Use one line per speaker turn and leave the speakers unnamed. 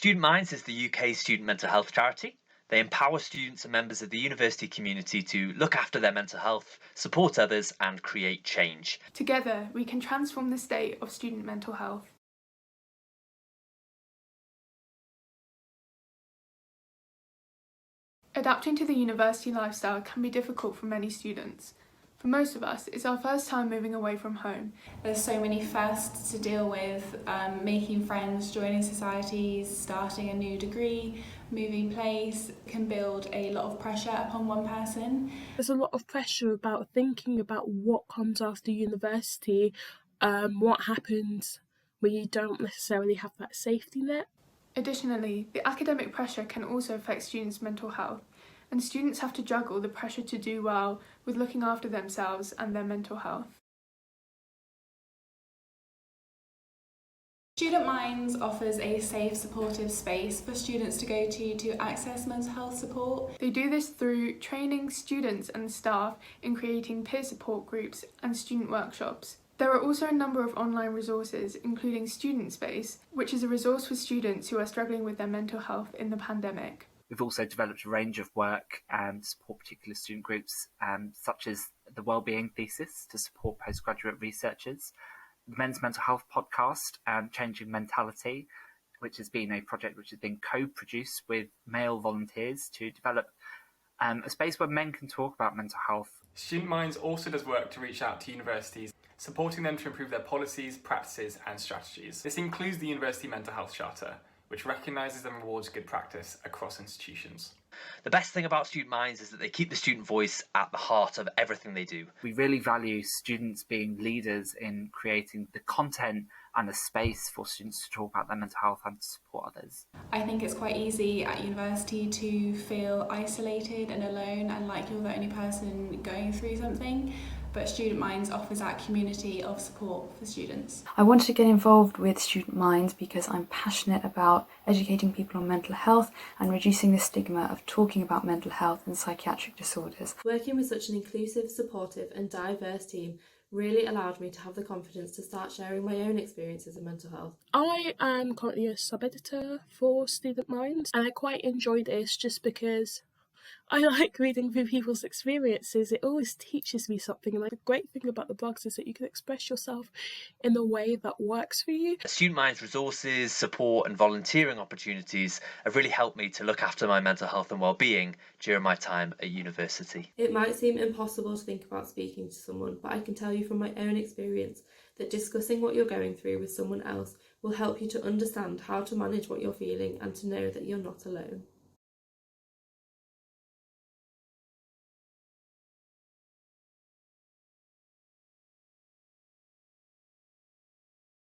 Student Minds is the UK's student mental health charity. They empower students and members of the university community to look after their mental health, support others, and create change.
Together, we can transform the state of student mental health. Adapting to the university lifestyle can be difficult for many students. For most of us, it's our first time moving away from home.
There's so many firsts to deal with, making friends, joining societies, starting a new degree, moving place can build a lot of pressure upon one person.
There's a lot of pressure about thinking about what comes after university, what happens when you don't necessarily have that safety net.
Additionally, the academic pressure can also affect students' mental health, and students have to juggle the pressure to do well with looking after themselves and their mental health.
Student Minds offers a safe, supportive space for students to go to access mental health support.
They do this through training students and staff in creating peer support groups and student workshops. There are also a number of online resources, including Student Space, which is a resource for students who are struggling with their mental health in the pandemic.
We've also developed a range of work to support particular student groups, such as the Wellbeing Thesis to support postgraduate researchers, the Men's Mental Health Podcast, Changing Mentality, which has been a project which has been co-produced with male volunteers to develop a space where men can talk about mental health.
Student Minds also does work to reach out to universities, supporting them to improve their policies, practices and strategies. This includes the University Mental Health Charter, which recognises and rewards good practice across institutions.
The best thing about Student Minds is that they keep the student voice at the heart of everything they do.
We really value students being leaders in creating the content and a space for students to talk about their mental health and to support others.
I think it's quite easy at university to feel isolated and alone and like you're the only person going through something, but Student Minds offers that community of support for students.
I wanted to get involved with Student Minds because I'm passionate about educating people on mental health and reducing the stigma of talking about mental health and psychiatric disorders.
Working with such an inclusive, supportive and diverse team really allowed me to have the confidence to start sharing my own experiences of mental health.
I am currently a sub-editor for Student Minds, and I quite enjoy this just because I like reading through people's experiences. It always teaches me something, and the great thing about the blogs is that you can express yourself in the way that works for you.
Student Minds resources, support and volunteering opportunities have really helped me to look after my mental health and well-being during my time at university.
It might seem impossible to think about speaking to someone, but I can tell you from my own experience that discussing what you're going through with someone else will help you to understand how to manage what you're feeling and to know that you're not alone.